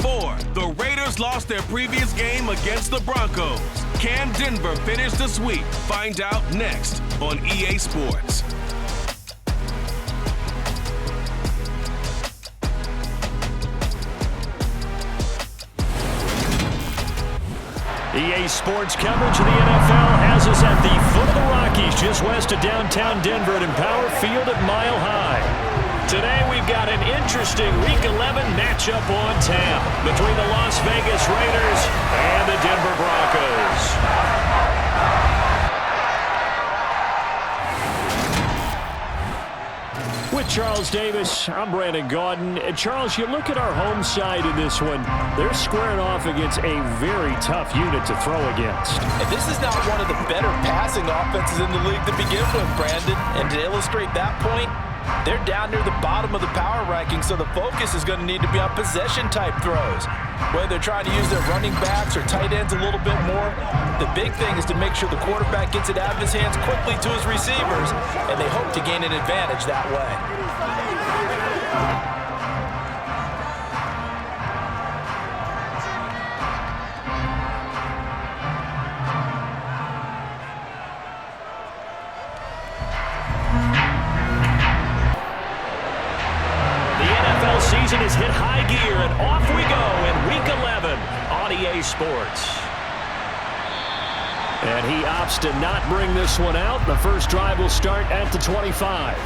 4, the Raiders lost their previous game against the Broncos. Can Denver finish the sweep? Find out next on EA Sports. EA Sports coverage of the NFL has us at the foot of the Rockies, just west of downtown Denver at Empower Field at Mile High. Today we've got an interesting Week 11 matchup on tap between the Las Vegas Raiders and the Denver Broncos. With Charles Davis, I'm Brandon Gaudin. And Charles, you look at our home side in this one, they're squaring off against a very tough unit to throw against. And this is not one of the better passing offenses in the league to begin with, Brandon. And to illustrate that point, they're down near the bottom of the power ranking, so the focus is going to need to be on possession-type throws. Whether they're trying to use their running backs or tight ends a little bit more, the big thing is to make sure the quarterback gets it out of his hands quickly to his receivers, and they hope to gain an advantage that way. Season has hit high gear, and off we go in Week 11 on EA Sports. And he opts to not bring this one out. The first drive will start at the 25.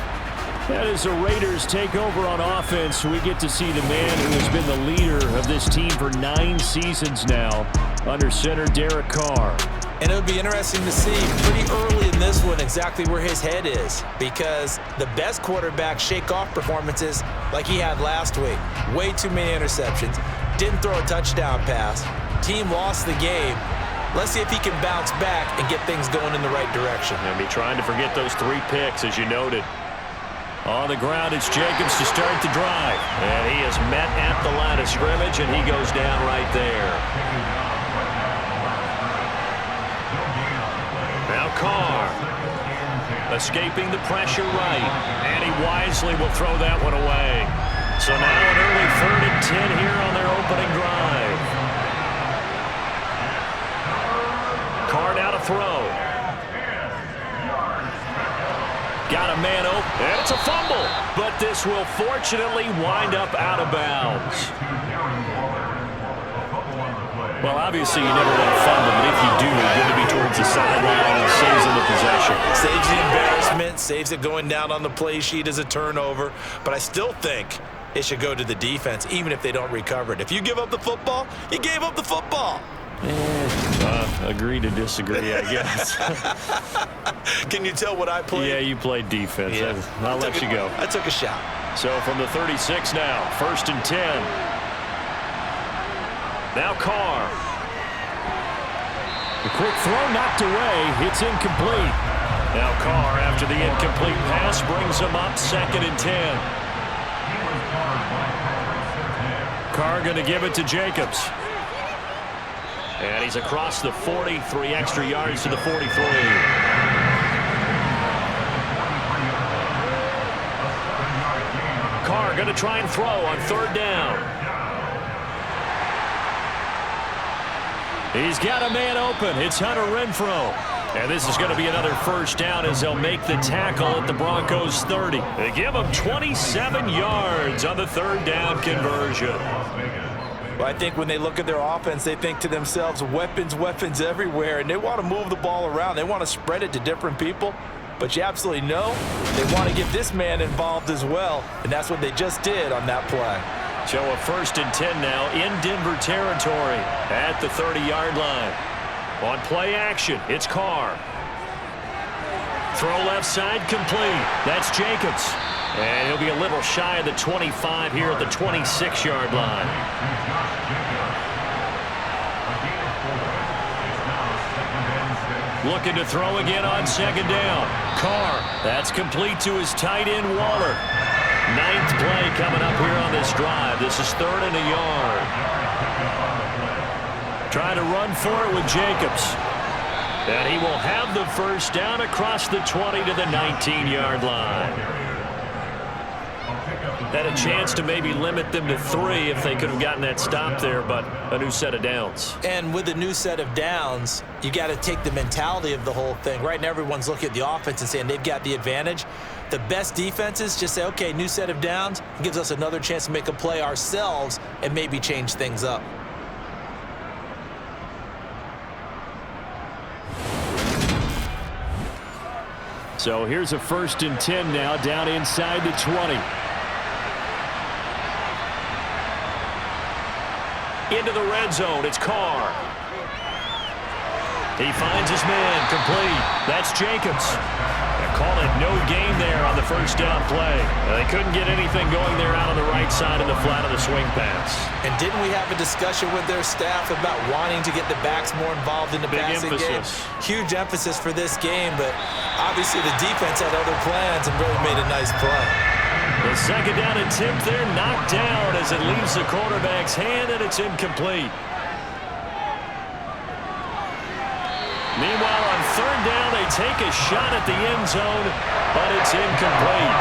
And as the Raiders take over on offense, we get to see the man who has been the leader of this team for 9 seasons now, under center Derek Carr. And it would be interesting to see pretty early in this one exactly where his head is, because the best quarterbacks shake off performances like he had last week. Way too many interceptions. Didn't throw a touchdown pass. Team lost the game. Let's see if he can bounce back and get things going in the right direction. And be trying to forget those 3 picks, as you noted. On the ground, it's Jacobs to start the drive. And he is met at the line of scrimmage, and he goes down right there. Now Carr, escaping the pressure right, and he wisely will throw that one away. So now an early 3rd and 10 here on their opening drive. Carr now to throw. Got a man open, and it's a fumble, but this will fortunately wind up out of bounds. Well, obviously you never want to fumble, but if you do, you're going to be towards the sideline and saves in the possession. Saves the embarrassment, saves it going down on the play sheet as a turnover. But I still think it should go to the defense, even if they don't recover it. If you give up the football, you gave up the football. Agree to disagree, I guess. Can you tell what I played? Yeah, you played defense. Yeah. I'll let you go. I took a shot. So from the 36 now, 1st and 10. Now Carr. The quick throw knocked away. It's incomplete. Now Carr, after the incomplete pass, brings him up 2nd and 10. Carr going to give it to Jacobs. And he's across the 40, 3 extra yards to the 43. Carr going to try and throw on 3rd down. He's got a man open. It's Hunter Renfrow. And this is going to be another 1st down as they'll make the tackle at the Broncos 30. They give him 27 yards on the 3rd down conversion. Well, I think when they look at their offense, they think to themselves, weapons, weapons everywhere, and they want to move the ball around. They want to spread it to different people. But you absolutely know they want to get this man involved as well, and that's what they just did on that play. So a 1st and 10 now in Denver territory at the 30-yard line. On play action, it's Carr. Throw left side complete. That's Jacobs. And he'll be a little shy of the 25 here at the 26-yard line. Looking to throw again on 2nd down. Carr, that's complete to his tight end, Waller. 9th play coming up here on this drive. This is 3rd and a yard. Trying to run for it with Jacobs. And he will have the 1st down across the 20 to the 19-yard line. Had a chance to maybe limit them to 3 if they could have gotten that stop there, but a new set of downs. And with a new set of downs, you got to take the mentality of the whole thing. Right now, everyone's looking at the offense and saying they've got the advantage. The best defenses just say, okay, new set of downs, gives us another chance to make a play ourselves and maybe change things up. So here's a 1st and 10 now, down inside the 20. Into the red zone, it's Carr. He finds his man, complete. That's Jacobs. They call it no gain there on the 1st down play. They couldn't get anything going there out on the right side of the flat of the swing pass. And didn't we have a discussion with their staff about wanting to get the backs more involved in the passing game? Huge emphasis for this game, but obviously the defense had other plans and really made a nice play. The 2nd down attempt there knocked down as it leaves the quarterback's hand, and it's incomplete. Meanwhile, on 3rd down, they take a shot at the end zone, but it's incomplete.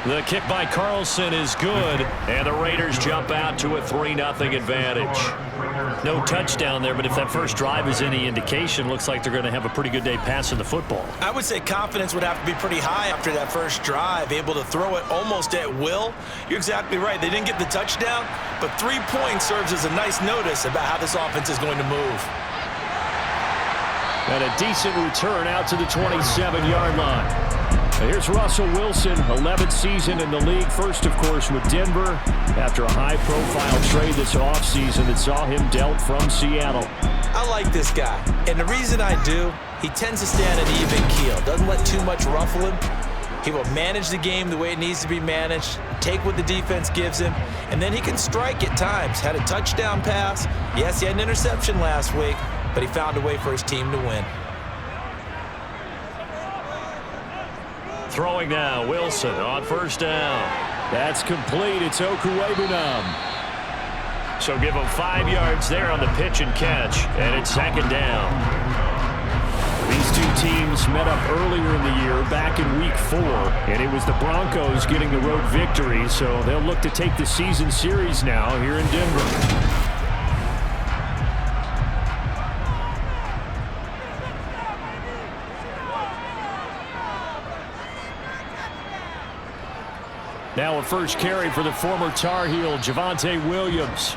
The kick by Carlson is good, and the Raiders jump out to a 3-0 advantage. No touchdown there, but if that first drive is any indication, looks like they're going to have a pretty good day passing the football. I would say confidence would have to be pretty high after that first drive, able to throw it almost at will. You're exactly right. They didn't get the touchdown, but 3 points serves as a nice notice about how this offense is going to move. And a decent return out to the 27-yard line. Here's Russell Wilson, 11th season in the league. First, of course, with Denver after a high-profile trade this offseason that saw him dealt from Seattle. I like this guy, and the reason I do, he tends to stay on an even keel. Doesn't let too much ruffle him. He will manage the game the way it needs to be managed, take what the defense gives him, and then he can strike at times. Had a touchdown pass. Yes, he had an interception last week, but he found a way for his team to win. Throwing now, Wilson on 1st down. That's complete. It's Okuwebunam. So give him 5 yards there on the pitch and catch, and it's 2nd down. These two teams met up earlier in the year, back in Week 4, and it was the Broncos getting the road victory, so they'll look to take the season series now here in Denver. Now a first carry for the former Tar Heel, Javonte Williams.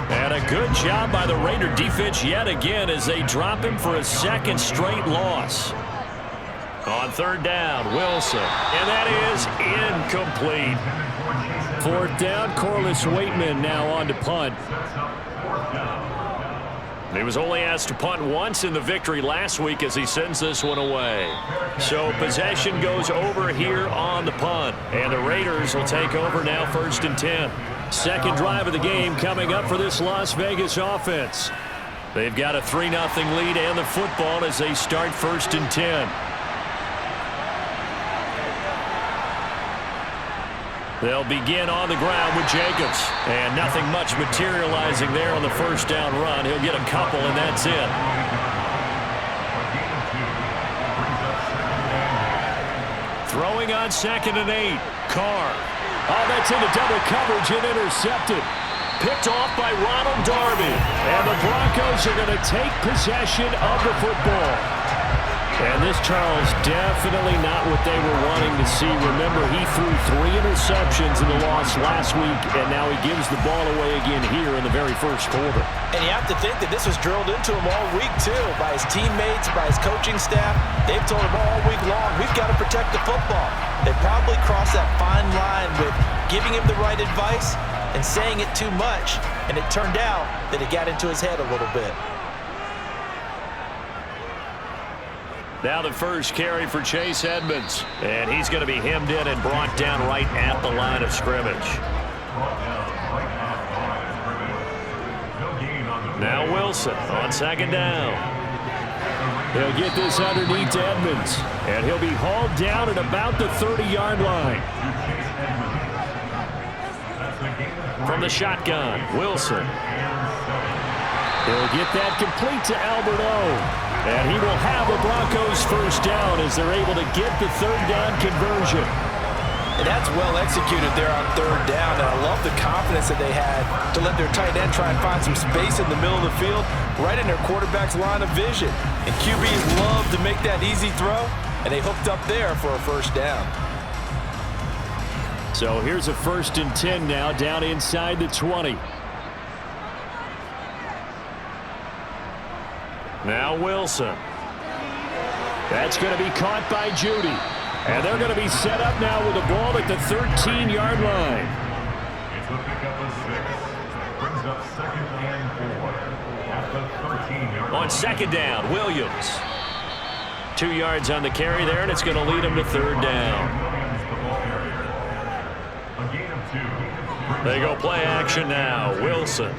And a good job by the Raider defense yet again as they drop him for a 2nd straight loss. On 3rd down, Wilson. And that is incomplete. 4th down, Corliss Waitman now on to punt. He was only asked to punt once in the victory last week as he sends this one away. So possession goes over here on the punt. And the Raiders will take over now 1st and 10. 2nd drive of the game coming up for this Las Vegas offense. They've got a 3-0 lead and the football as they start 1st and 10. They'll begin on the ground with Jacobs. And nothing much materializing there on the 1st down run. He'll get a couple, and that's it. Throwing on 2nd and 8. Carr. Oh, that's into double coverage and intercepted. Picked off by Ronald Darby. And the Broncos are going to take possession of the football. And this, Charles, definitely not what they were wanting to see. Remember, he threw 3 interceptions in the loss last week, and now he gives the ball away again here in the very 1st quarter. And you have to think that this was drilled into him all week, too, by his teammates, by his coaching staff. They've told him all week long, we've got to protect the football. They probably crossed that fine line with giving him the right advice and saying it too much, and it turned out that it got into his head a little bit. Now the first carry for Chase Edmonds. And he's going to be hemmed in and brought down right at the line of scrimmage. Now Wilson on 2nd down. He'll get this underneath to Edmonds. And he'll be hauled down at about the 30-yard line. From the shotgun, Wilson. He'll get that complete to Albert O. And he will have a Broncos first down as they're able to get the third down conversion. And that's well executed there on third down. And I love the confidence that they had to let their tight end try and find some space in the middle of the field, right in their quarterback's line of vision. And QBs love to make that easy throw, and they hooked up there for a first down. So here's a 1st and 10 now, down inside the 20. Now Wilson. That's going to be caught by Judy. And they're going to be set up now with the ball at the 13-yard line. It's a pickup of 6. Brings up 2nd and 4 at the 13-yard line. On 2nd down, Williams. 2 yards on the carry there, and it's going to lead him to 3rd down. A gain of 2. They go play action now. Wilson.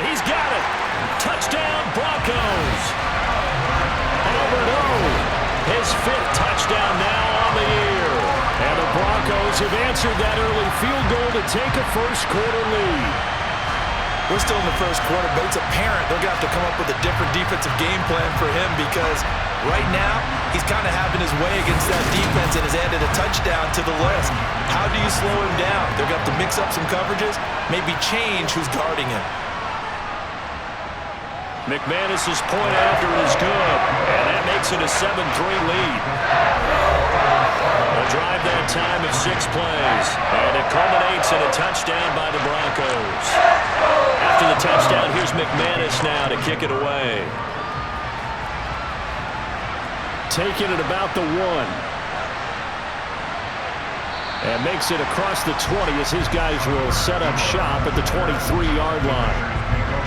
He's got it. Touchdown, Broncos. Albert O. His 5th touchdown now on the year. And the Broncos have answered that early field goal to take a first-quarter lead. We're still in the first quarter, but it's apparent they're going to have to come up with a different defensive game plan for him because right now he's kind of having his way against that defense and has added a touchdown to the list. How do you slow him down? They're going to have to mix up some coverages, maybe change who's guarding him. McManus's point after is good, and that makes it a 7-3 lead. A drive that time of 6 plays, and it culminates in a touchdown by the Broncos. After the touchdown, here's McManus now to kick it away. Taking it about the 1. And makes it across the 20 as his guys will set up shop at the 23-yard line.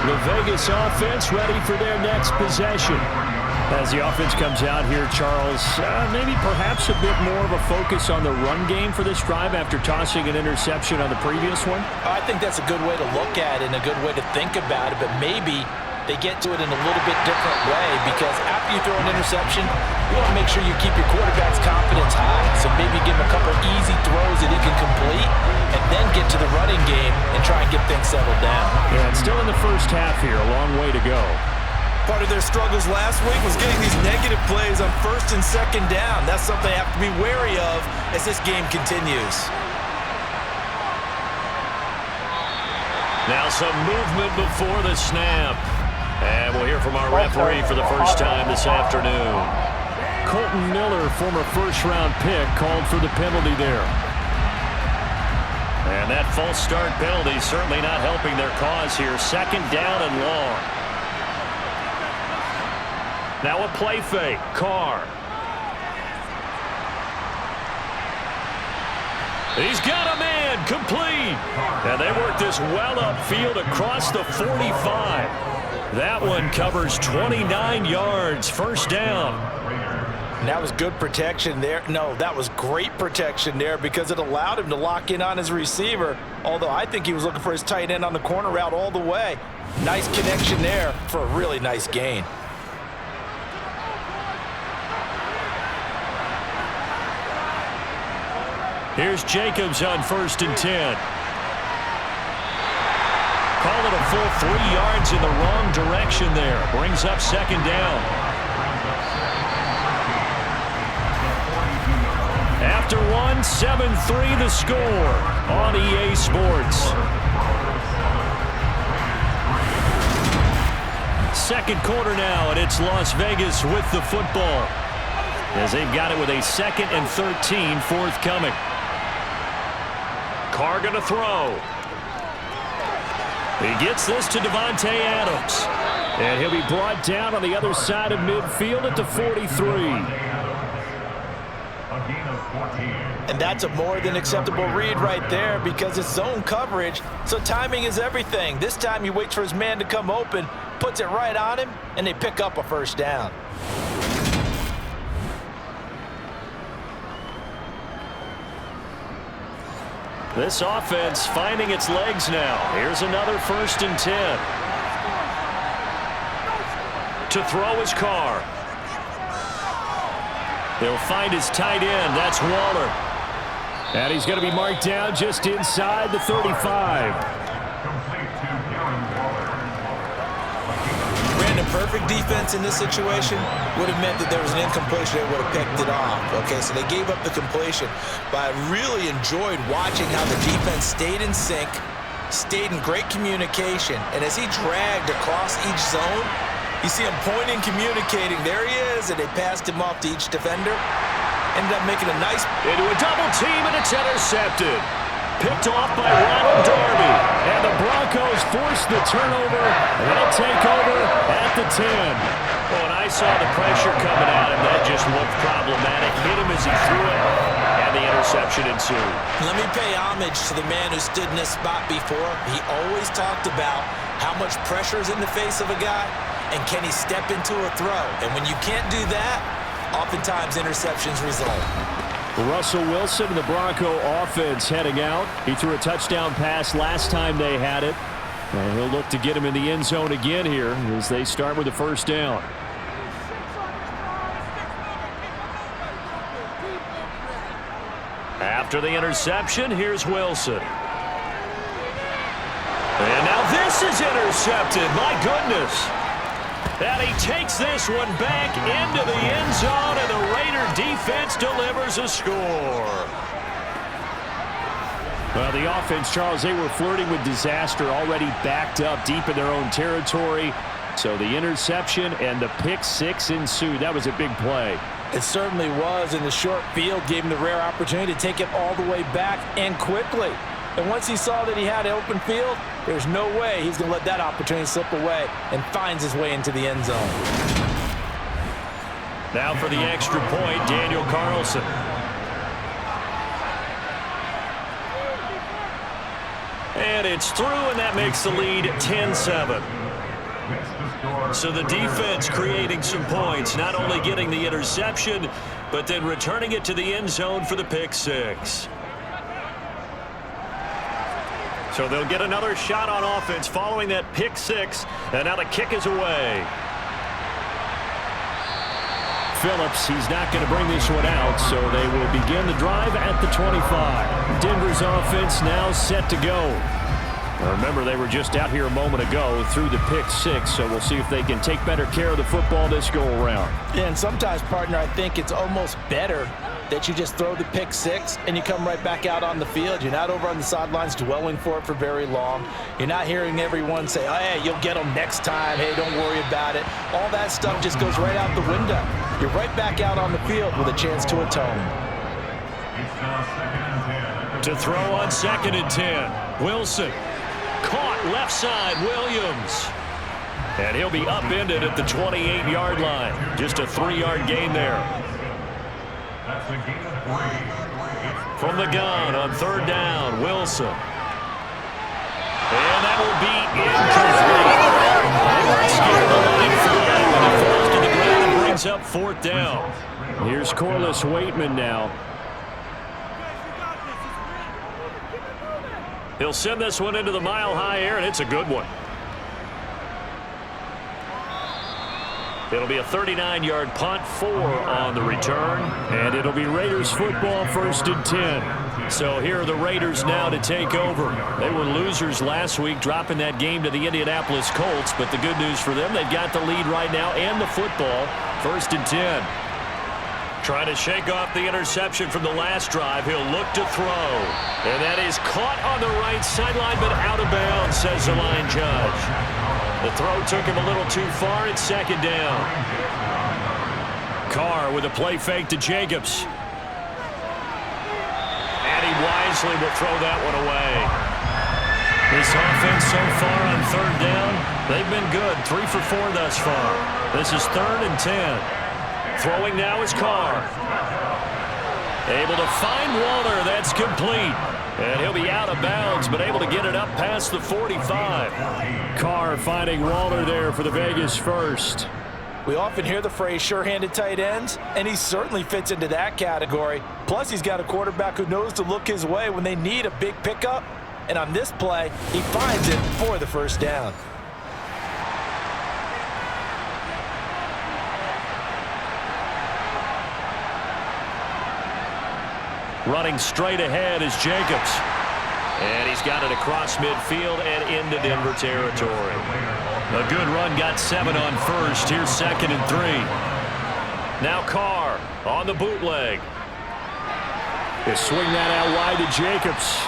The Vegas offense ready for their next possession. As the offense comes out here, Charles, maybe perhaps a bit more of a focus on the run game for this drive after tossing an interception on the previous one? I think that's a good way to look at it and a good way to think about it, but maybe they get to it in a little bit different way because after you throw an interception, you want to make sure you keep your quarterback's confidence high. So maybe give him a couple easy throws that he can complete and then get to the running game and try and get things settled down. Yeah, it's still in the first half here. A long way to go. Part of their struggles last week was getting these negative plays on 1st and 2nd down. That's something they have to be wary of as this game continues. Now some movement before the snap. And we'll hear from our referee for the first time this afternoon. Colton Miller, former first-round pick, called for the penalty there. And that false start penalty certainly not helping their cause here. 2nd down and long. Now a play fake. Carr. He's got a man. Complete. And they work this well upfield across the 45. That one covers 29 yards. First down. And that was good protection there. No, that was great protection there because it allowed him to lock in on his receiver, although I think he was looking for his tight end on the corner route all the way. Nice connection there for a really nice gain. Here's Jacobs on 1st and 10. Call it a full 3 yards in the wrong direction there. Brings up 2nd down. After 7-3 the score on EA Sports. 2nd quarter now, and it's Las Vegas with the football as they've got it with a 2nd and 13 forthcoming. Carr going to throw. He gets this to Devontae Adams. And he'll be brought down on the other side of midfield at the 43. And that's a more than acceptable read right there because it's zone coverage, so timing is everything. This time he waits for his man to come open, puts it right on him, and they pick up a first down. This offense finding its legs now. Here's another 1st and 10. To throw is Carr. He'll find his tight end. That's Waller. And he's going to be marked down just inside the 35. Brandon, perfect perfect defense in this situation would have meant that there was an incompletion. They would have picked it off. Okay, so they gave up the completion. But I really enjoyed watching how the defense stayed in sync, stayed in great communication. And as he dragged across each zone, you see him pointing, communicating. There he is, and they passed him off to each defender. Ended up making a nice... Into a double team, and it's intercepted. Picked off by Ronald Darby. And the Broncos force the turnover. They'll take over at the 10. Oh, and I saw the pressure coming at him. That just looked problematic. Hit him as he threw it, and the interception ensued. Let me pay homage to the man who stood in this spot before. He always talked about how much pressure is in the face of a guy, and can he step into a throw. And when you can't do that, oftentimes interceptions result. Russell Wilson, the Bronco offense heading out. He threw a touchdown pass last time they had it. And he'll look to get him in the end zone again here as they start with the first down. After the interception, here's Wilson. And now this is intercepted. My goodness. And he takes this one back into the end zone, and the Raider defense delivers a score. Well, the offense, Charles, they were flirting with disaster, already backed up deep in their own territory. So the interception and the pick six ensued. That was a big play. It certainly was, and the short field gave him the rare opportunity to take it all the way back and quickly. And once he saw that he had an open field, there's no way he's going to let that opportunity slip away, and finds his way into the end zone. Now for the extra point, Daniel Carlson. And it's through, and that makes the lead 10-7. So the defense creating some points, not only getting the interception, but then returning it to the end zone for the pick six. So they'll get another shot on offense following that pick six, and now the kick is away. Phillips, he's not going to bring this one out, so they will begin the drive at the 25. Denver's offense now set to go. Remember, they were just out here a moment ago through the pick six, so we'll see if they can take better care of the football this go-around. Yeah, and sometimes, partner, I think it's almost better that you just throw the pick six and you come right back out on the field. You're not over on the sidelines dwelling for it for very long. You're not hearing everyone say, oh, hey, you'll get them next time. Hey, don't worry about it. All that stuff just goes right out the window. You're right back out on the field with a chance to atone. To throw on 2nd and 10. Wilson. Caught left side, Williams. And he'll be upended at the 28-yard line. Just a 3-yard gain there. From the gun on 3rd down, Wilson. And that will be incomplete. Scared the line flag when he falls to the ground and brings up 4th down. Here's Corliss Waitman now. He'll send this one into the mile-high air, and it's a good one. It'll be a 39-yard punt, 4 on the return, and it'll be Raiders football, 1st and 10. So here are the Raiders now to take over. They were losers last week, dropping that game to the Indianapolis Colts, but the good news for them, they've got the lead right now and the football, 1st and 10. Trying to shake off the interception from the last drive. He'll look to throw. And that is caught on the right sideline, but out of bounds, says the line judge. The throw took him a little too far. It's 2nd down. Carr with a play fake to Jacobs. And he wisely will throw that one away. This offense so far on 3rd down, they've been good. 3 for 4 thus far. This is 3rd and 10. Throwing now is Carr. Able to find Waller. That's complete. And he'll be out of bounds, but able to get it up past the 45. Carr finding Waller there for the Vegas first. We often hear the phrase sure-handed tight ends, and he certainly fits into that category. Plus, he's got a quarterback who knows to look his way when they need a big pickup. And on this play, he finds it for the 1st down. Running straight ahead is Jacobs. And he's got it across midfield and into Denver territory. A good run got 7 on first. Here's 2nd and 3. Now Carr on the bootleg. He'll swing that out wide to Jacobs.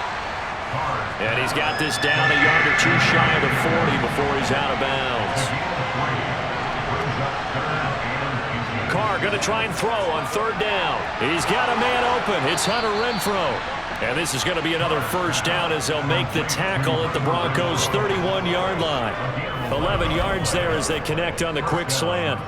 And he's got this down a yard or 2 shy of the 40 before he's out of bounds. Carr going to try and throw on 3rd down. He's got a man open. It's Hunter Renfrow. And this is going to be another first down as they'll make the tackle at the Broncos' 31-yard line. 11 yards there as they connect on the quick slant.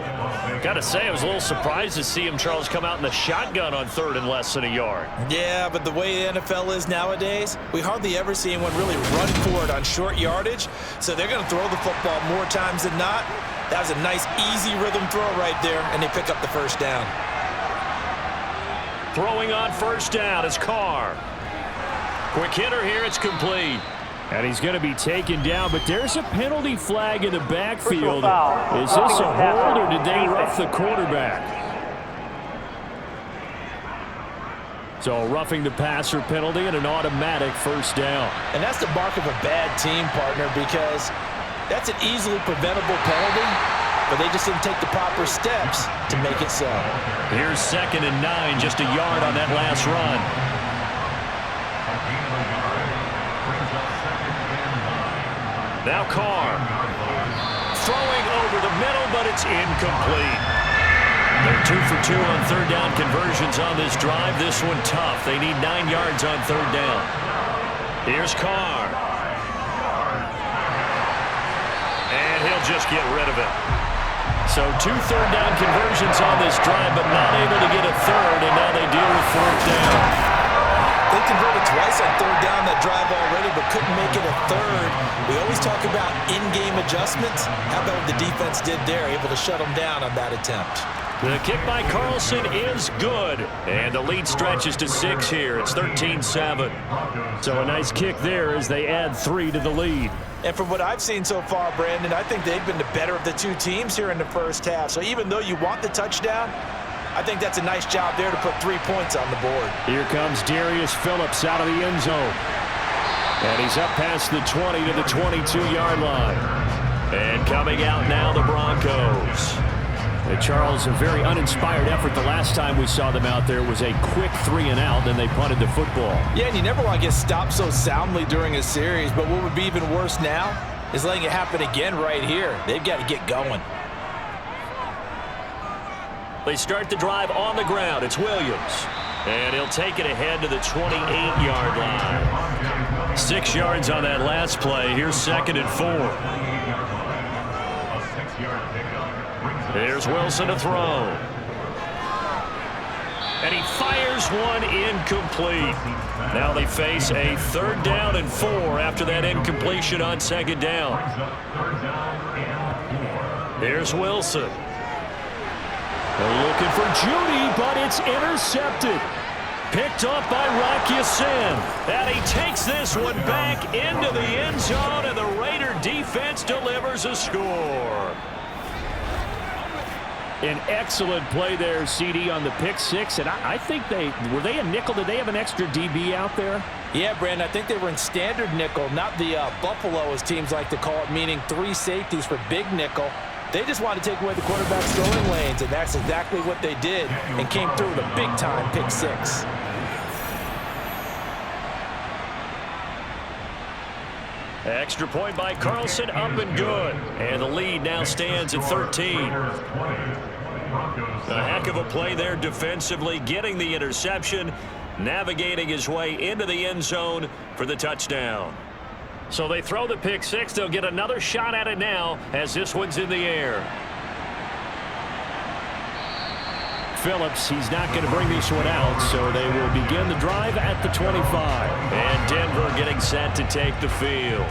Got to say, I was a little surprised to see him, Charles, come out in the shotgun on 3rd and less than a yard. Yeah, but the way the NFL is nowadays, we hardly ever see anyone really run for it on short yardage. So they're going to throw the football more times than not. That was a nice, easy rhythm throw right there, and they pick up the first down. Throwing on first down is Carr. Quick hitter here, it's complete. And he's going to be taken down, but there's a penalty flag in the backfield. Is this a hold, or did they rough the quarterback? So roughing the passer penalty and an automatic first down. And that's the mark of a bad team, partner, because that's an easily preventable penalty, but they just didn't take the proper steps to make it so. Here's 2nd and 9, just a yard on that last run. Now Carr. Throwing over the middle, but it's incomplete. They're 2 for 2 on 3rd down conversions on this drive. This one tough. They need 9 yards on 3rd down. Here's Carr. And he'll just get rid of it. So 2 3rd down conversions on this drive, but not able to get a 3rd, and now they deal with 4th down. They converted twice on 3rd down that drive already, but couldn't make it a 3rd. We always talk about in-game adjustments. How about what the defense did there, able to shut them down on that attempt? The kick by Carlson is good, and the lead stretches to 6 here. It's 13-7. So a nice kick there as they add 3 to the lead. And from what I've seen so far, Brandon, I think they've been the better of the 2 teams here in the first half. So even though you want the touchdown, I think that's a nice job there to put 3 points on the board. Here comes Darius Phillips out of the end zone. And he's up past the 20 to the 22-yard line. And coming out now, the Broncos. And Charles, a very uninspired effort. The last time we saw them out there was a quick 3-and-out, then they punted the football. Yeah, and you never want to get stopped so soundly during a series, but what would be even worse now is letting it happen again right here. They've got to get going. They start the drive on the ground. It's Williams. And he'll take it ahead to the 28-yard line. 6 yards on that last play. Here's 2nd and 4. Here's Wilson to throw. And he fires one incomplete. Now they face a 3rd down and 4 after that incompletion on 2nd down. Here's Wilson. They're looking for Judy, but it's intercepted. Picked up by Rocky Sin. And he takes this one back into the end zone, and the Raider defense delivers a score. An excellent play there, CD, on the pick 6. And I think were they a nickel? Did they have an extra DB out there? Yeah, Brandon, I think they were in standard nickel, not the Buffalo, as teams like to call it, meaning 3 safeties for big nickel. They just wanted to take away the quarterback's throwing lanes, and that's exactly what they did, and came through with a big-time pick 6. Extra point by Carlson, up and good. And the lead now stands at 13. A heck of a play there defensively, getting the interception, navigating his way into the end zone for the touchdown. So they throw the pick 6. They'll get another shot at it now as this one's in the air. Phillips, he's not going to bring this one out, so they will begin the drive at the 25. And Denver getting set to take the field.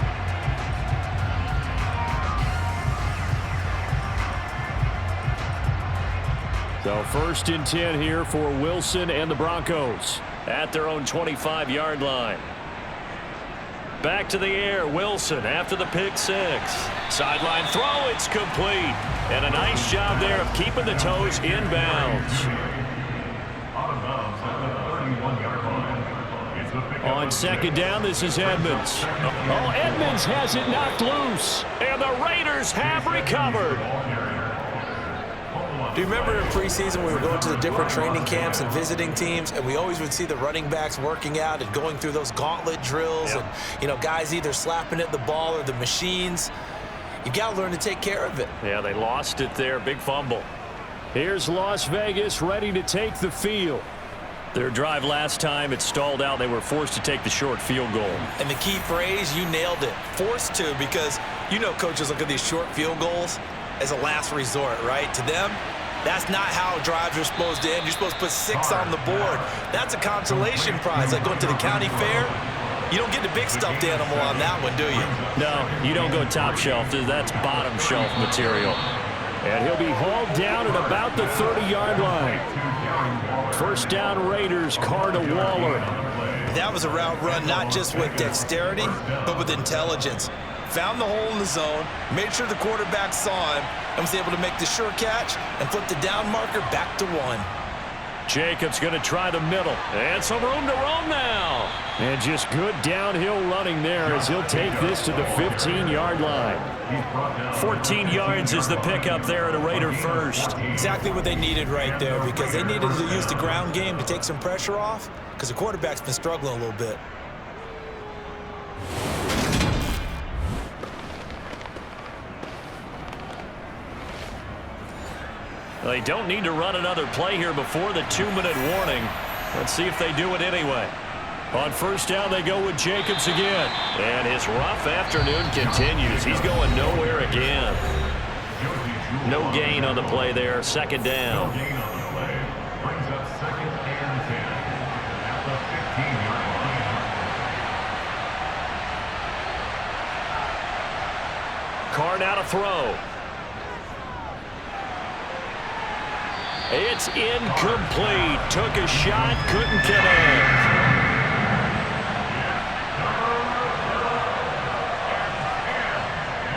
So 1st and 10 here for Wilson and the Broncos at their own 25-yard line. Back to the air, Wilson after the pick 6. Sideline throw, it's complete. And a nice job there of keeping the toes inbounds. Out of bounds at the 31-yard line. It's a pick On second down, this is Edmonds. Oh, Edmonds has it knocked loose. And the Raiders have recovered. Do you remember in preseason we were going to the different training camps and visiting teams, and we always would see the running backs working out and going through those gauntlet drills, and, you know, guys either slapping at the ball or the machines. You got to learn to take care of it. Yeah, they lost it there. Big fumble. Here's Las Vegas ready to take the field. Their drive last time, it stalled out. They were forced to take the short field goal. And the key phrase, you nailed it. Forced to, because you know coaches look at these short field goals as a last resort, right? To them, that's not how drives are supposed to end. You're supposed to put 6 on the board. That's a consolation prize. Like going to the county fair, you don't get the big stuffed animal on that one, do you? No, you don't go top shelf. That's bottom shelf material. And he'll be hauled down at about the 30-yard line. First down, Raiders, Carr to Waller. That was a route run not just with dexterity, but with intelligence. Found the hole in the zone, made sure the quarterback saw him, and was able to make the sure catch and flip the down marker back to 1. Jacobs going to try the middle. And some room to roam now. And just good downhill running there as he'll take this to the 15-yard line. 14 yards is the pickup there at a Raider first. Exactly what they needed right there, because they needed to use the ground game to take some pressure off, because the quarterback's been struggling a little bit. They don't need to run another play here before the 2-minute warning. Let's see if they do it anyway. On first down, they go with Jacobs again. And his rough afternoon continues. He's going nowhere again. No gain on the play there. Second down. Carr now to throw. It's incomplete. Took a shot, couldn't connect.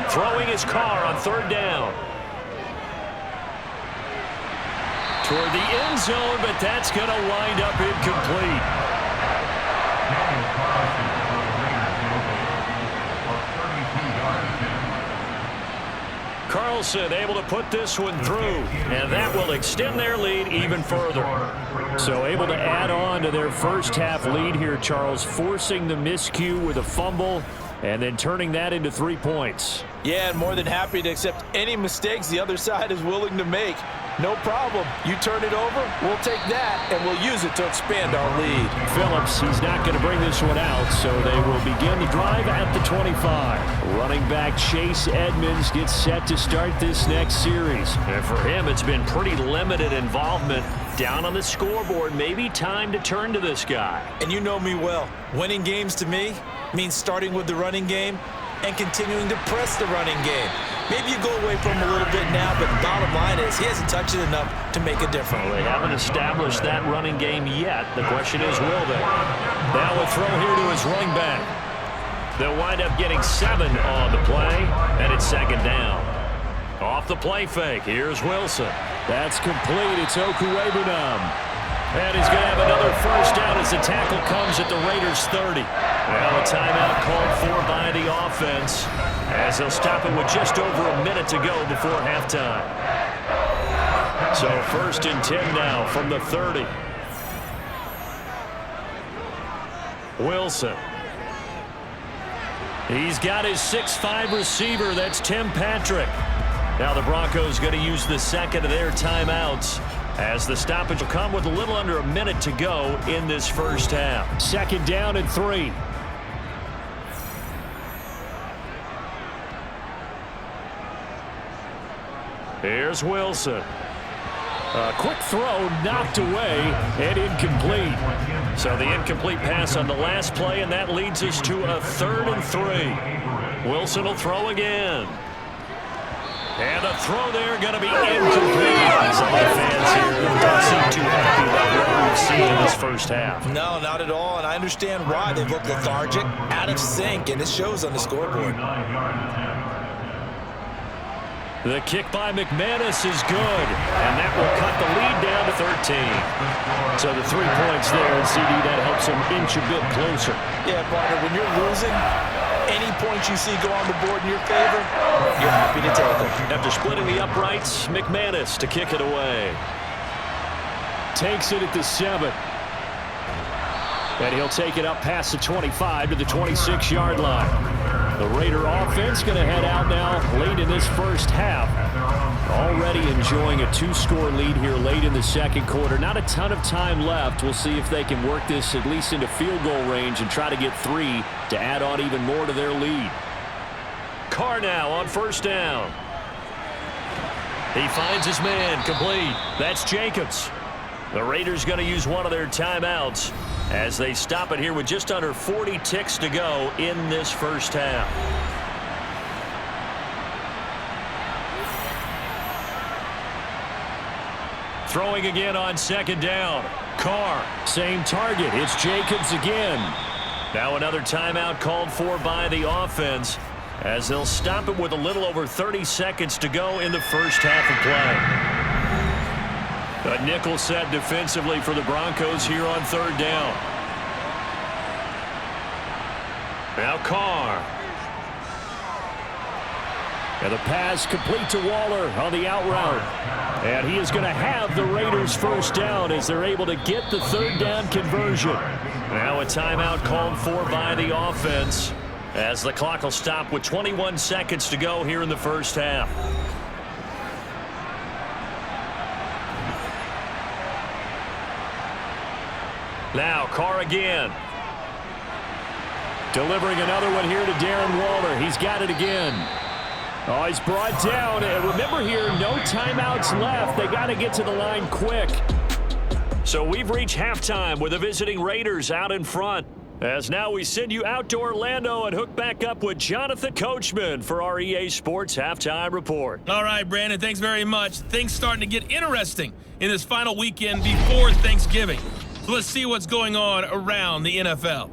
Throwing his Carr on third down. Toward the end zone, but that's going to wind up incomplete. Carlson able to put this one through, and that will extend their lead even further. So able to add on to their first half lead here, Charles, forcing the miscue with a fumble and then turning that into 3 points. Yeah, and more than happy to accept any mistakes the other side is willing to make. No problem. You turn it over, we'll take that, and we'll use it to expand our lead. Phillips, he's not going to bring this one out, so they will begin the drive at the 25. Running back Chase Edmonds gets set to start this next series. And for him, it's been pretty limited involvement. Down on the scoreboard, maybe time to turn to this guy. And you know me well. Winning games to me means starting with the running game and continuing to press the running game. Maybe you go away from him a little bit now, but the bottom line is he hasn't touched it enough to make a difference. Well, they haven't established that running game yet. The question is, will they? Now a throw here to his running back. They'll wind up getting 7 on the play, and it's second down. Off the play fake, here's Wilson. That's complete. It's Okuwebunam. And he's going to have another first down as the tackle comes at the Raiders' 30. Well, a timeout called for by the offense as they'll stop it with just over a minute to go before halftime. So 1st and 10 now from the 30. Wilson. He's got his 6'5" receiver. That's Tim Patrick. Now the Broncos going to use the second of their timeouts as the stoppage will come with a little under a minute to go in this first half. Second down and 3. Here's Wilson. A quick throw knocked away and incomplete. So the incomplete pass on the last play, and that leads us to a 3rd and 3. Wilson will throw again. And the throw there going to be incomplete. Some of the fans here don't seem too happy about what we've seen in this first half. No, not at all, and I understand why. They've looked lethargic, out of sync, and it shows on the scoreboard. The kick by McManus is good, and that will cut the lead down to 13. So the 3 points there, and CD, that helps them inch a bit closer. Yeah, partner, when you're losing, any points you see go on the board in your favor, you're happy to take them. After splitting the uprights, McManus to kick it away. Takes it at the 7. And he'll take it up past the 25 to the 26-yard line. The Raider offense going to head out now late in this first half. Already enjoying a 2-score lead here late in the second quarter. Not a ton of time left. We'll see if they can work this at least into field goal range and try to get 3 to add on even more to their lead. Carr now on first down. He finds his man complete. That's Jacobs. The Raiders going to use one of their timeouts as they stop it here with just under 40 ticks to go in this first half. Throwing again on second down. Carr, same target. It's Jacobs again. Now another timeout called for by the offense as they'll stop it with a little over 30 seconds to go in the first half of play. A nickel set defensively for the Broncos here on third down. Now Carr. And the pass complete to Waller on the out route. And he is going to have the Raiders first down as they're able to get the third down conversion. Now a timeout called for by the offense as the clock will stop with 21 seconds to go here in the first half. Now Carr again. Delivering another one here to Darren Waller. He's got it again. Oh, he's brought down. And remember here, no timeouts left. They got to get to the line quick. So we've reached halftime with the visiting Raiders out in front. As now we send you out to Orlando and hook back up with Jonathan Coachman for our EA Sports Halftime Report. All right, Brandon, thanks very much. Things starting to get interesting in this final weekend before Thanksgiving. So let's see what's going on around the NFL.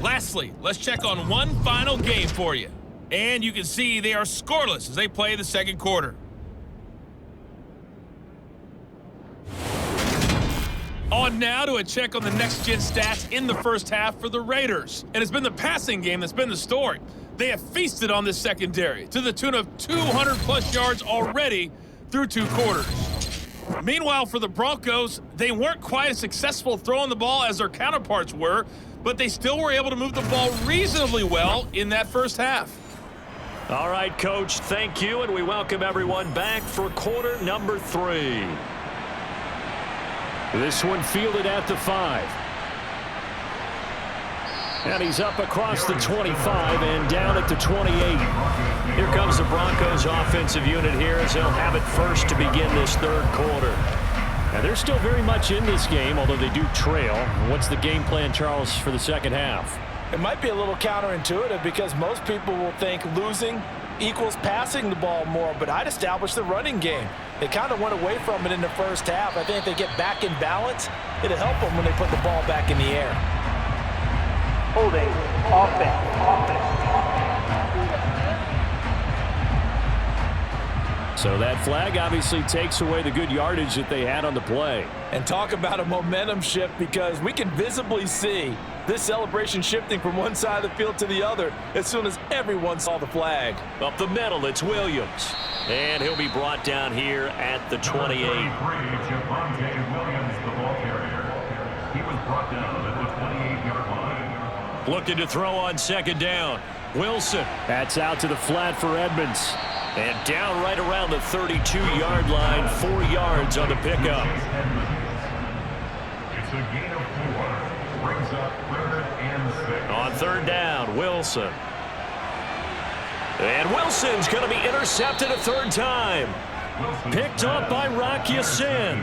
Lastly, let's check on one final game for you. And you can see they are scoreless as they play the second quarter. On now to a check on the next-gen stats in the first half for the Raiders. And it's been the passing game that's been the story. They have feasted on this secondary to the tune of 200-plus yards already through 2 quarters. Meanwhile, for the Broncos, they weren't quite as successful throwing the ball as their counterparts were, but they still were able to move the ball reasonably well in that first half. All right, Coach, thank you, and we welcome everyone back for quarter number 3. This one fielded at the 5. And he's up across the 25 and down at the 28. Here comes the Broncos offensive unit here as they'll have it first to begin this third quarter. And they're still very much in this game, although they do trail. What's the game plan, Charles, for the second half? It might be a little counterintuitive because most people will think losing equals passing the ball more, but I'd establish the running game. They kind of went away from it in the first half. I think if they get back in balance, it'll help them when they put the ball back in the air. Holding, offense. So that flag obviously takes away the good yardage that they had on the play. And talk about a momentum shift, because we can visibly see this celebration shifting from one side of the field to the other as soon as everyone saw the flag. Up the middle, it's Williams. And he'll be brought down here at the 28. Williams, the ball carrier. He was brought down at the 28-yard line. Looking to throw on second down. Wilson. That's out to the flat for Edmonds. And down right around the 32-yard line, 4 yards on the pickup. It's a gain of 4. Brings up 3rd and 6. On third down, Wilson. And Wilson's going to be intercepted a third time. Picked up by Rocky Sin.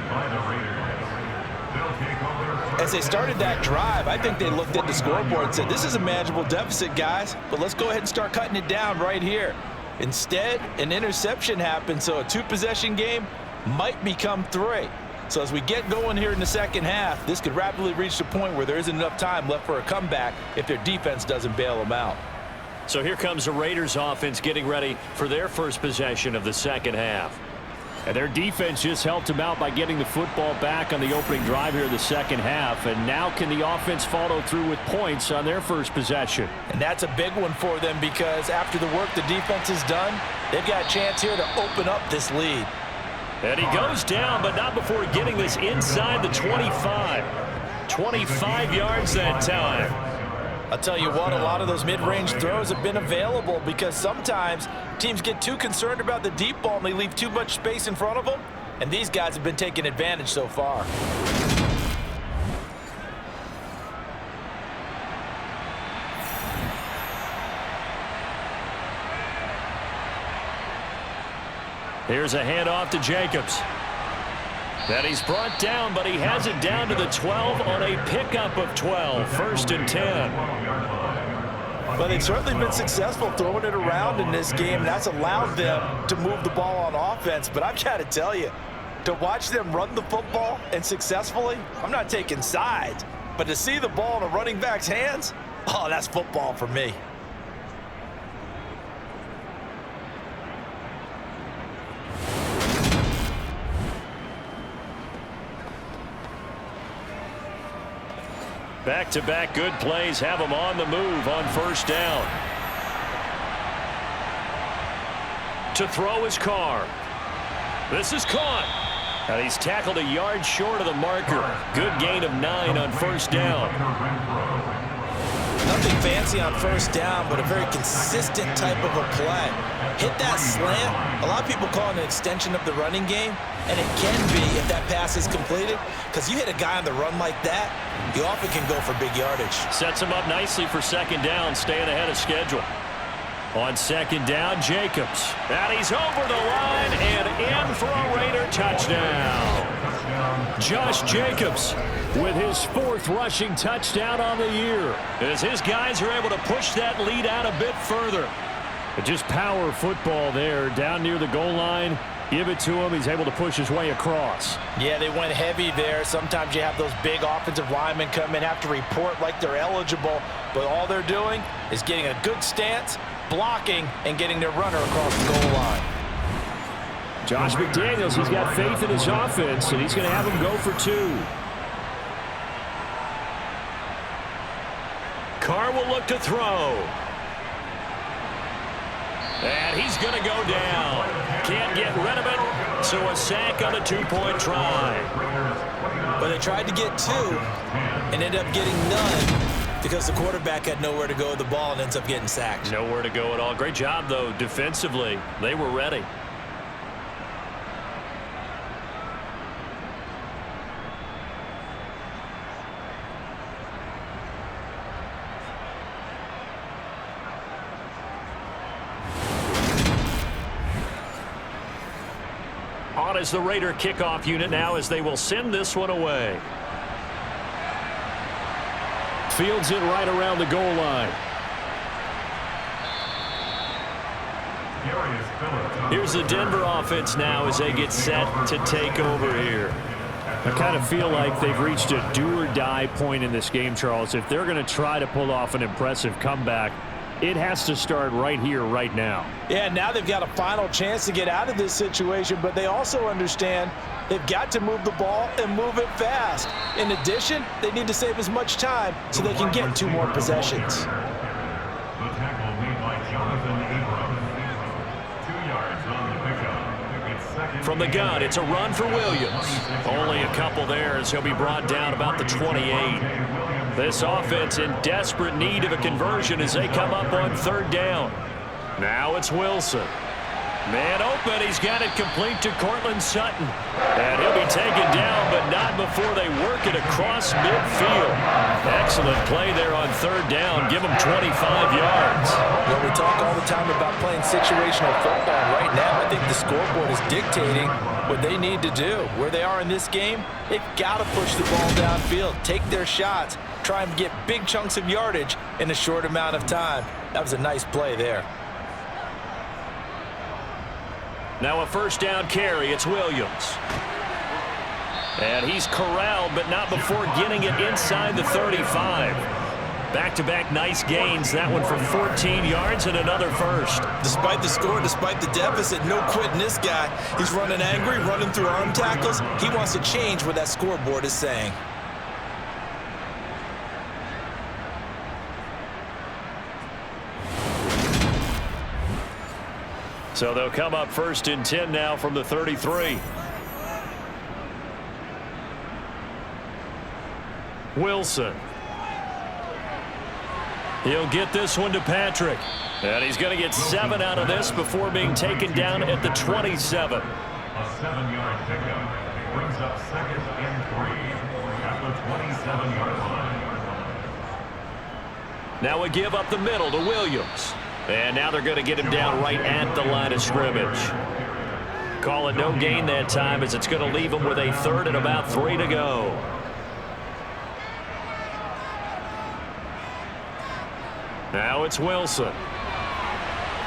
As they started that drive, I think they looked at the scoreboard and said, this is a manageable deficit, guys, but let's go ahead and start cutting it down right here. Instead, an interception happened, so a 2-possession game might become 3. So as we get going here in the second half, this could rapidly reach the point where there isn't enough time left for a comeback if their defense doesn't bail them out. So here comes the Raiders offense getting ready for their first possession of the second half. And their defense just helped them out by getting the football back on the opening drive here of the second half. And now can the offense follow through with points on their first possession? And that's a big one for them because after the work the defense has done, they've got a chance here to open up this lead. And he goes down, but not before getting this inside the 25. 25 yards that time. I'll tell you what, a lot of those mid-range throws have been available because sometimes teams get too concerned about the deep ball and they leave too much space in front of them, and these guys have been taking advantage so far. Here's a handoff to Jacobs. That he's brought down, but he has it down to the 12 on a pickup of 12. 1st and 10. But they've certainly been successful throwing it around in this game, and that's allowed them to move the ball on offense. But I've got to tell you, to watch them run the football and successfully, I'm not taking sides, but to see the ball in a running back's hands, oh, that's football for me. Back-to-back good plays have him on the move on 1st down. To throw his Carr. This is caught. And he's tackled a yard short of the marker. Good gain of 9 on 1st down. Nothing fancy on 1st down, but a very consistent type of a play. Hit that slant. A lot of people call it an extension of the running game, and it can be if that pass is completed, because you hit a guy on the run like that, you often can go for big yardage. Sets him up nicely for 2nd down, staying ahead of schedule. On 2nd down, Jacobs. And he's over the line and in for a Raider touchdown. Josh Jacobs with his 4th rushing touchdown on the year, as his guys are able to push that lead out a bit further. But just power football there down near the goal line. Give it to him. He's able to push his way across. Yeah, they went heavy there. Sometimes you have those big offensive linemen come in, have to report like they're eligible, but all they're doing is getting a good stance, blocking, and getting their runner across the goal line. Josh McDaniels, he's got faith in his offense, and he's going to have him go for 2. Carr will look to throw. And he's going to go down. Can't get rid of it, so a sack on a 2-point try. But they tried to get 2 and ended up getting none because the quarterback had nowhere to go with the ball and ends up getting sacked. Nowhere to go at all. Great job, though, defensively. They were ready. On is the Raider kickoff unit now as they will send this one away. Fields it right around the goal line. Here's the Denver offense now as they get set to take over here. I kind of feel like they've reached a do-or-die point in this game, Charles. If they're going to try to pull off an impressive comeback, it has to start right here, right now. Yeah, now they've got a final chance to get out of this situation, but they also understand they've got to move the ball and move it fast. In addition, they need to save as much time so they can get 2 more possessions. The tackle made by Jonathan Abrams. 2 yards on the pickup. It's 2nd. From the gun, it's a run for Williams. Only a couple there as he'll be brought down about the 28. This offense in desperate need of a conversion as they come up on 3rd down. Now it's Wilson. Man open, he's got it complete to Cortland Sutton. And he'll be taken down, but not before they work it across midfield. Excellent play there on 3rd down. Give him 25 yards. Well, we talk all the time about playing situational football. Right now, I think the scoreboard is dictating what they need to do. Where they are in this game, they've got to push the ball downfield, take their shots, try and get big chunks of yardage in a short amount of time. That was a nice play there. Now a first down carry. It's Williams. And he's corralled, but not before getting it inside the 35. Back-to-back nice gains. That one for 14 yards and another first. Despite the score, despite the deficit, no quitting this guy. He's running angry, running through arm tackles. He wants to change what that scoreboard is saying. So they'll come up first and 10 now from the 33. Wilson. He'll get this one to Patrick. And he's going to get 7 out of this before being taken down at the 27. A 7-yard pickup brings up second and 3 at the 27-yard line. Now a give up the middle to Williams. And now they're going to get him down right at the line of scrimmage. Call it no gain that time, as it's going to leave him with a third and about 3 to go. Now it's Wilson.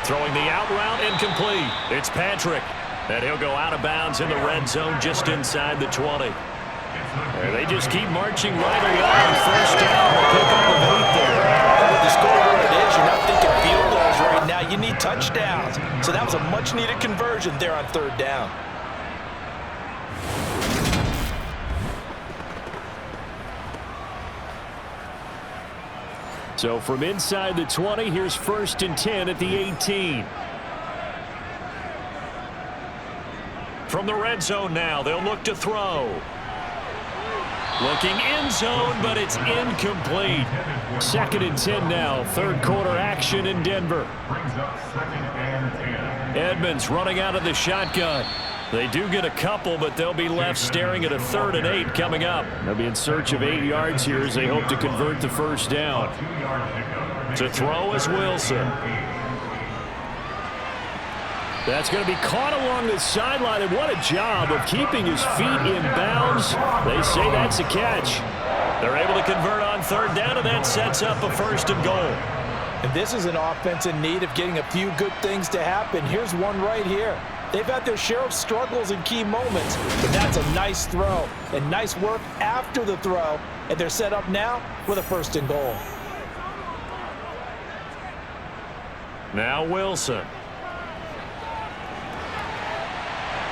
Throwing the out route, incomplete. It's Patrick. And he'll go out of bounds in the red zone just inside the 20. And they just keep marching right along. First down, pick up of 8 there. With the scoreboard it is, you're not thinking field goals right now. You need touchdowns. So that was a much-needed conversion there on third down. So from inside the 20, here's first and 10 at the 18. From the red zone now, they'll look to throw. Looking end zone, but it's incomplete. Second and 10 now, third quarter action in Denver. Brings up second and 10. Edmonds running out of the shotgun. They do get a couple, but they'll be left staring at a 3rd and 8 coming up. They'll be in search of 8 yards here as they hope to convert the first down. To throw is Wilson. That's going to be caught along the sideline, and what a job of keeping his feet in bounds. They say that's a catch. They're able to convert on third down, and that sets up a first and goal. And this is an offense in need of getting a few good things to happen. Here's one right here. They've had their share of struggles in key moments, but that's a nice throw and nice work after the throw, and they're set up now with a first and goal. Now Wilson.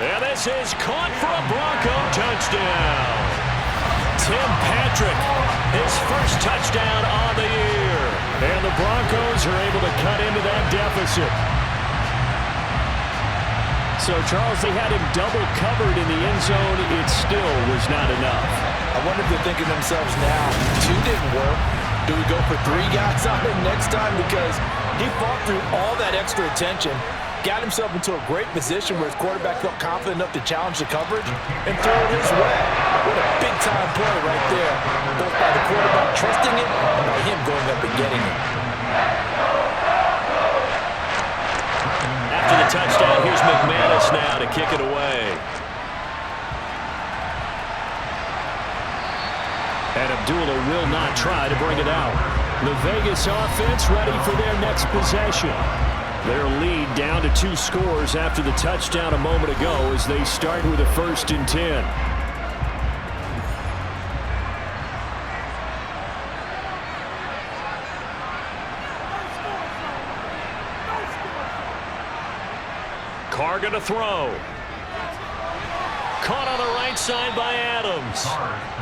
And this is caught for a Bronco touchdown. Tim Patrick, his first touchdown on the year. And the Broncos are able to cut into that deficit. So, Charles, they had him double covered in the end zone. It still was not enough. I wonder if they're thinking to themselves now, 2 didn't work. Do we go for 3 guys on him next time? Because he fought through all that extra attention, got himself into a great position where his quarterback felt confident enough to challenge the coverage and throw it his way. What a big-time play right there, both by the quarterback trusting it and by him going up and getting it. After the touchdown, here's McManus now to kick it away. And Abdullah will not try to bring it out. The Vegas offense ready for their next possession. Their lead down to 2 scores after the touchdown a moment ago as they start with a first and 10. Carr going to throw. Caught on the right side by Adams.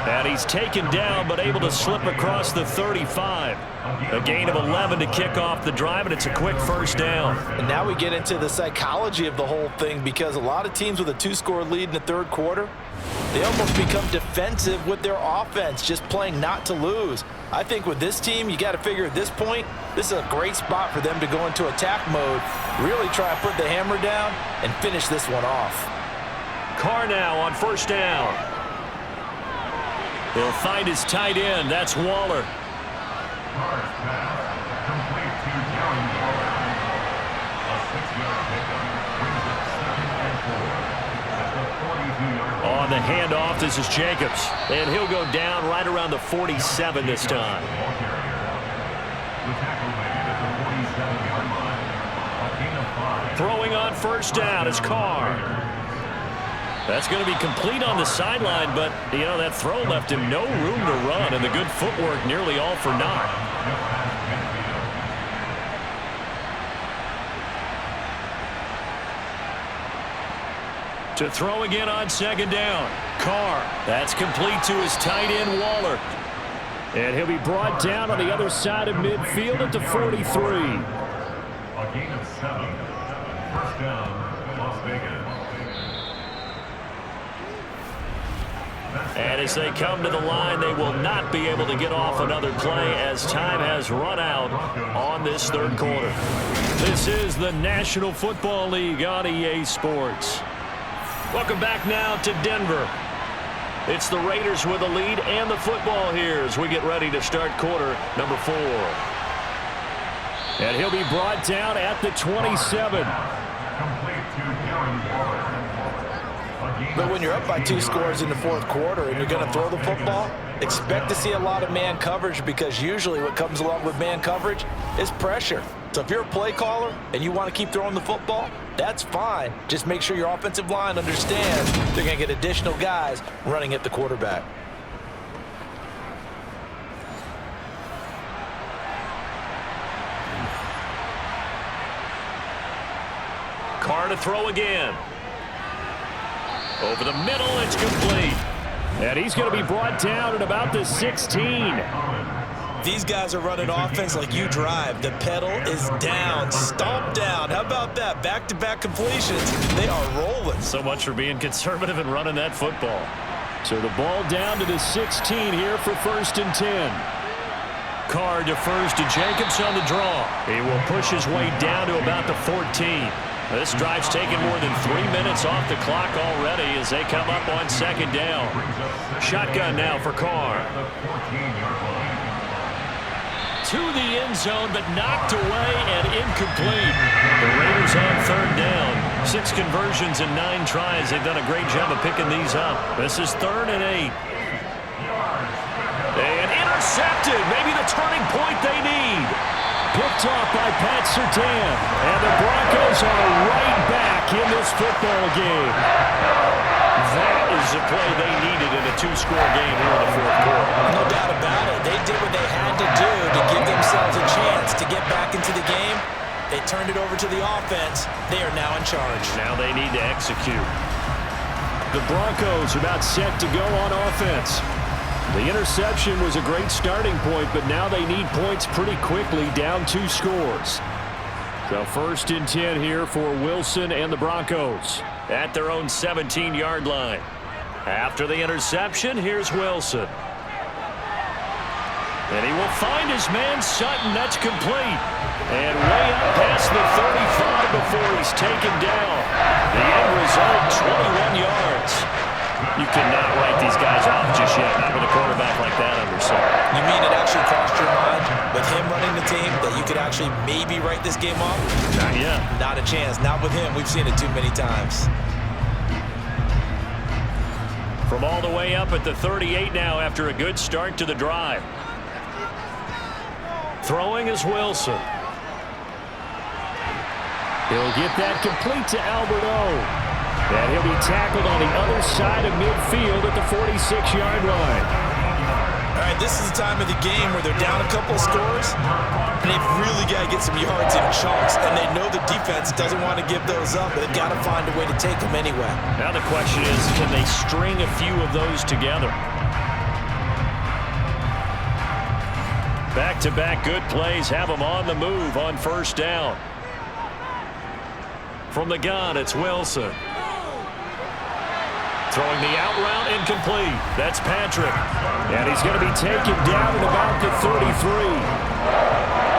And he's taken down but able to slip across the 35. A gain of 11 to kick off the drive, and it's a quick first down. And now we get into the psychology of the whole thing, because a lot of teams with a 2-score lead in the third quarter, they almost become defensive with their offense, just playing not to lose. I think with this team, you got to figure at this point, this is a great spot for them to go into attack mode, really try to put the hammer down and finish this one off. Carr now on first down. He'll find his tight end. That's Waller. on the handoff. This is Jacobs. And he'll go down right around the 47 this time. Throwing on first down is Carr. That's going to be complete on the sideline, but, you know, that throw left him no room to run, and the good footwork nearly all for naught. To throw again on second down. Carr. That's complete to his tight end, Waller. And he'll be brought down on the other side of midfield at the 43. A gain of 7. First down, Las Vegas. And as they come to the line, they will not be able to get off another play as time has run out on this third quarter. This is the National Football League on EA Sports. Welcome back now to Denver. It's the Raiders with the lead and the football here as we get ready to start quarter number 4. And he'll be brought down at the 27. But when you're up by 2 scores in the fourth quarter and you're going to throw the football, expect to see a lot of man coverage, because usually what comes along with man coverage is pressure. So if you're a play caller and you want to keep throwing the football, that's fine. Just make sure your offensive line understands they're going to get additional guys running at the quarterback. Carr to throw again. Over the middle, it's complete. And he's going to be brought down at about the 16. These guys are running offense like you drive. The pedal is down, stomp down. How about that? Back-to-back completions. They are rolling. So much for being conservative and running that football. So the ball down to the 16 here for 1st and 10. Carr defers to Jacobs on the draw. He will push his way down to about the 14. This drive's taken more than 3 minutes off the clock already as they come up on second down. Shotgun now for Carr. To the end zone, but knocked away and incomplete. The Raiders on third down. 6 conversions and 9 tries. They've done a great job of picking these up. This is 3rd and 8. And intercepted. Maybe the turning point they need. Picked off by Pat Surtain. And the Broncos are right back in this football game. That is the play they needed in a 2-score game here in the fourth quarter. No doubt about it. They did what they had to do to give themselves a chance to get back into the game. They turned it over to the offense. They are now in charge. Now they need to execute. The Broncos are about set to go on offense. The interception was a great starting point, but now they need points pretty quickly, down 2 scores. So 1st and 10 here for Wilson and the Broncos. At their own 17-yard line. After the interception, here's Wilson. And he will find his man Sutton. That's complete. And way up past the 35 before he's taken down. The end result, 21 yards. You cannot write these guys off just yet, not with a quarterback like that under center. You mean it actually crossed your mind with him running the team that you could actually maybe write this game off? Not yet. Not a chance. Not with him. We've seen it too many times. From all the way up at the 38 now after a good start to the drive. Throwing is Wilson. He'll get that complete to Albert O. And he'll be tackled on the other side of midfield at the 46-yard line. All right, this is the time of the game where they're down a couple of scores, and they've really got to get some yards in chunks, and they know the defense doesn't want to give those up, but they've got to find a way to take them anyway. Now the question is, can they string a few of those together? Back-to-back good plays have them on the move on first down. From the gun, it's Wilson. Throwing the out route, incomplete. That's Patrick. And he's going to be taken down at about the 33.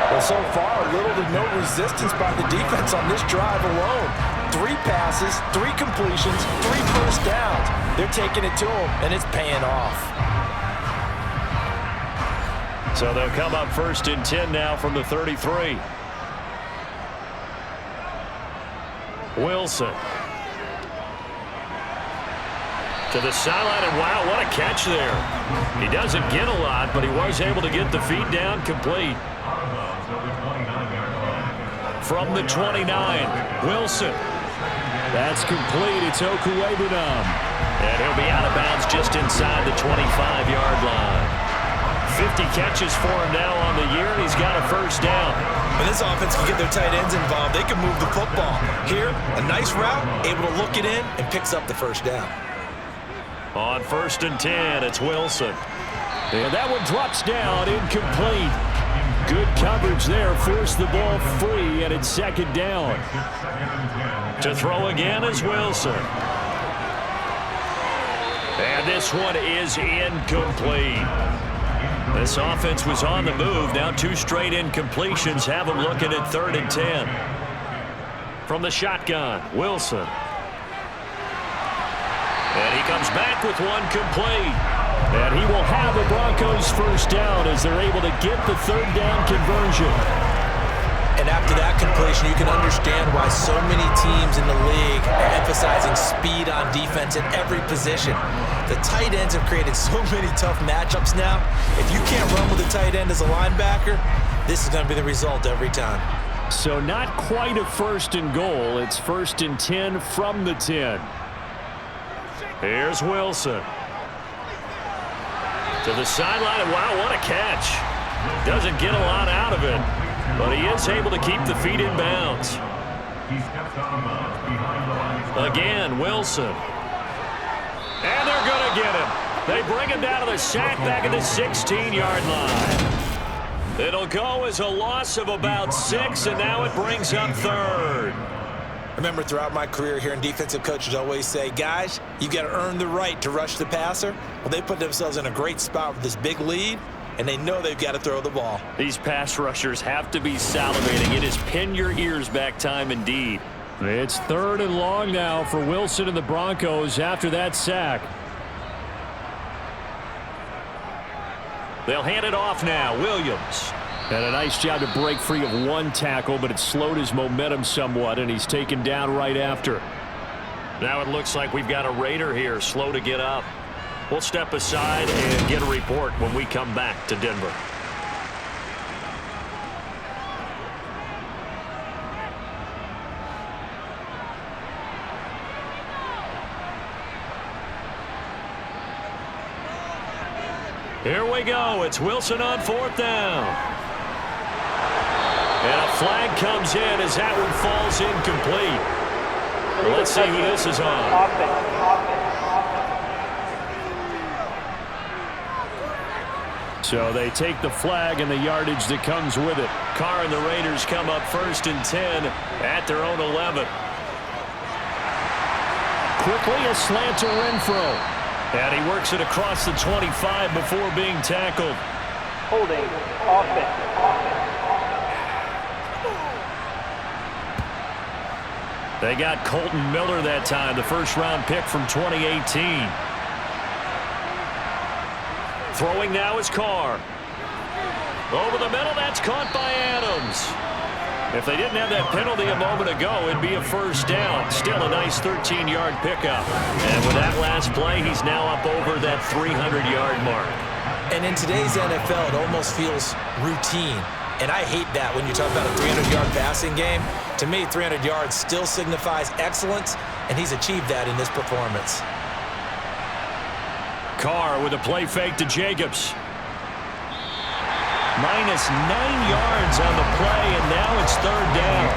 Well, so far, little to no resistance by the defense on this drive alone. 3 passes, 3 completions, 3 first downs. They're taking it to him, and it's paying off. So they'll come up 1st and 10 now from the 33. Wilson. To the sideline, and wow, what a catch there. He doesn't get a lot, but he was able to get the feet down complete. From the 29, Wilson. That's complete. It's Okuwebunam. And he'll be out of bounds just inside the 25-yard line. 50 catches for him now on the year, and he's got a first down. When this offense can get their tight ends involved, they can move the football. Here, a nice route, able to look it in, and picks up the first down. On 1st and 10, it's Wilson. And that one drops down, incomplete. Good coverage there, forced the ball free, and it's 2nd down. To throw again is Wilson. And this one is incomplete. This offense was on the move. Now 2 straight incompletions have them looking at 3rd and 10. From the shotgun, Wilson. And he comes back with one complete. And he will have the Broncos first down as they're able to get the 3rd down conversion. And after that completion, you can understand why so many teams in the league are emphasizing speed on defense at every position. The tight ends have created so many tough matchups now. If you can't run with a tight end as a linebacker, this is going to be the result every time. So not quite a 1st and goal. It's 1st and 10 from the 10. Here's Wilson. To the sideline, and wow, what a catch. Doesn't get a lot out of it, but he is able to keep the feet in bounds. Again, Wilson. And they're going to get him. They bring him down to the sack back at the 16-yard line. It'll go as a loss of about 6, and now it brings up 3rd. Remember, throughout my career here in defensive coaches always say, guys, you've got to earn the right to rush the passer. Well, they put themselves in a great spot with this big lead, and they know they've got to throw the ball. These pass rushers have to be salivating. It is pin your ears back time indeed. It's 3rd and long now for Wilson and the Broncos after that sack. They'll hand it off now. Williams. And a nice job to break free of one tackle, but it slowed his momentum somewhat, and he's taken down right after. Now it looks like we've got a Raider here, slow to get up. We'll step aside and get a report when we come back to Denver. Here we go. It's Wilson on 4th down. And a flag comes in as that one falls incomplete. Let's see who this is on. So they take the flag and the yardage that comes with it. Carr and the Raiders come up 1st and 10 at their own 11. Quickly a slant to Renfro. And he works it across the 25 before being tackled. Holding offense. They got Colton Miller that time, the 1st-round pick from 2018. Throwing now is Carr. Over the middle, that's caught by Adams. If they didn't have that penalty a moment ago, it'd be a first down. Still a nice 13-yard pickup. And with that last play, he's now up over that 300-yard mark. And in today's NFL, it almost feels routine. And I hate that when you talk about a 300-yard passing game. To me, 300 yards still signifies excellence, and he's achieved that in this performance. Carr with a play fake to Jacobs. Minus 9 yards on the play, and now it's 3rd down.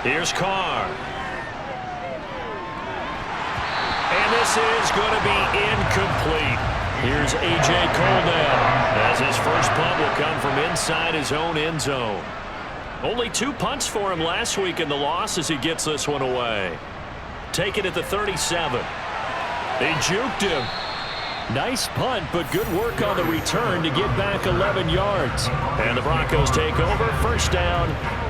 Here's Carr. And this is going to be incomplete. Here's A.J. Cole now, as his first punt will come from inside his own end zone. Only 2 punts for him last week in the loss as he gets this one away. Take it at the 37. They juked him. Nice punt, but good work on the return to get back 11 yards. And the Broncos take over, 1st down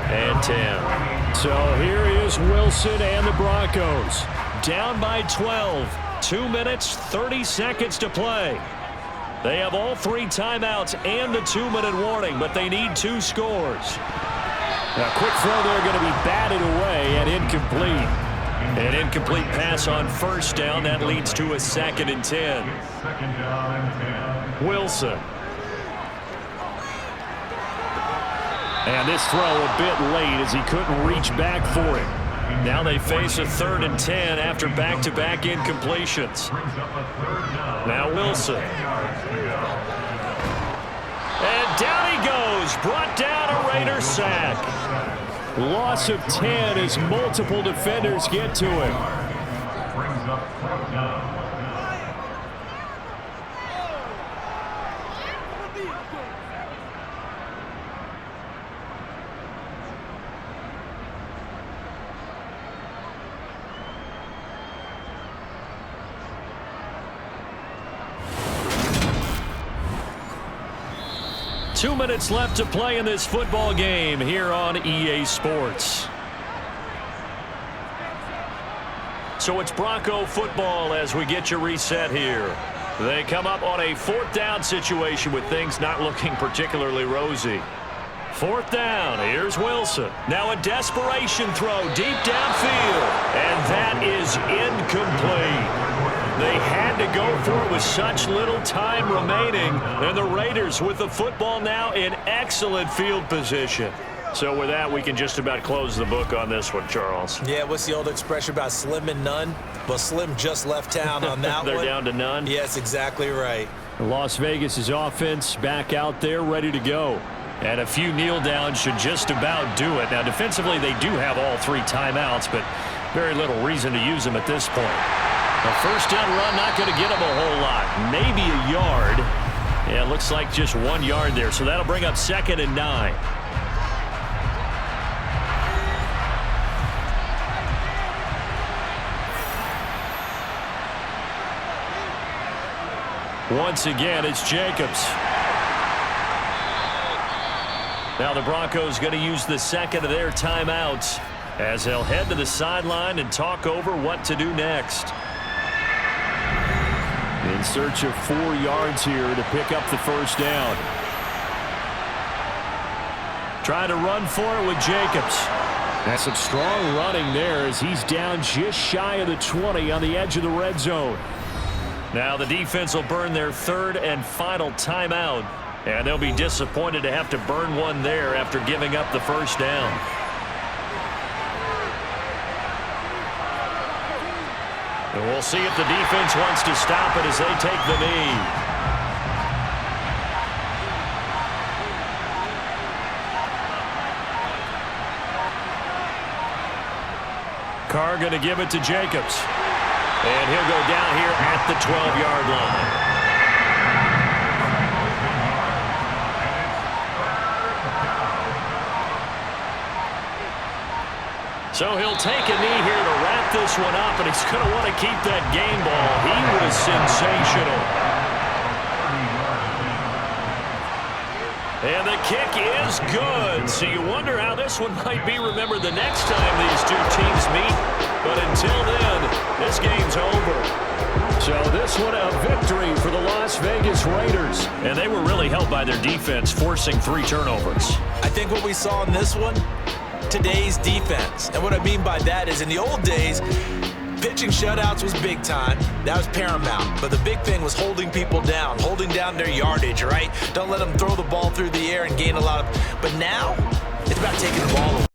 and 10. So here is Wilson and the Broncos. Down by 12. 2 minutes, 30 seconds to play. They have all 3 timeouts and the 2-minute warning, but they need 2 scores. A quick throw there going to be batted away and incomplete. An incomplete pass on first down. That leads to a 2nd and 10. Second down and 10. Wilson. And this throw a bit late as he couldn't reach back for it. Now they face a 3rd and 10 after back-to-back incompletions. Now Wilson. And down he goes. Brought down a Raider sack. Loss of 10 as multiple defenders get to him. Brings up 4th down. Two minutes left to play in this football game here on EA Sports. So it's Bronco football as we get you reset here. They come up on a 4th down situation with things not looking particularly rosy. 4th down, here's Wilson. Now a desperation throw deep downfield, and that is incomplete. They had to go for it with such little time remaining, and the Raiders with the football now in excellent field position. So with that, we can just about close the book on this one, Charles. Yeah, what's the old expression about slim and none? Well, Slim just left town on that They're one. down to none? Yes, exactly right. Las Vegas' offense back out there ready to go. And a few kneel downs should just about do it. Now, defensively, they do have all 3 timeouts, but very little reason to use them at this point. A 1st down run not going to get them a whole lot. Maybe a yard. Yeah, it looks like just 1 yard there. So that'll bring up 2nd and 9. Once again, it's Jacobs. Now the Broncos going to use the 2nd of their timeouts as they'll head to the sideline and talk over what to do next. In search of 4 yards here to pick up the 1st down. Trying to run for it with Jacobs. That's some strong running there as he's down just shy of the 20 on the edge of the red zone. Now the defense will burn their 3rd and final timeout, and they'll be disappointed to have to burn one there after giving up the 1st down. And we'll see if the defense wants to stop it as they take the knee. Carr going to give it to Jacobs. And he'll go down here at the 12-yard line. So he'll take a knee here to wrap this one up, and he's going to want to keep that game ball. He was sensational. And the kick is good. So you wonder how this one might be remembered the next time these 2 teams meet. But until then, this game's over. So this one a victory for the Las Vegas Raiders. And they were really helped by their defense, forcing 3 turnovers. I think what we saw in this one, today's defense. And what I mean by that is in the old days, pitching shutouts was big time. That was paramount. But the big thing was holding people down, holding down their yardage, right? Don't let them throw the ball through the air and gain a lot of... But now, it's about taking the ball away.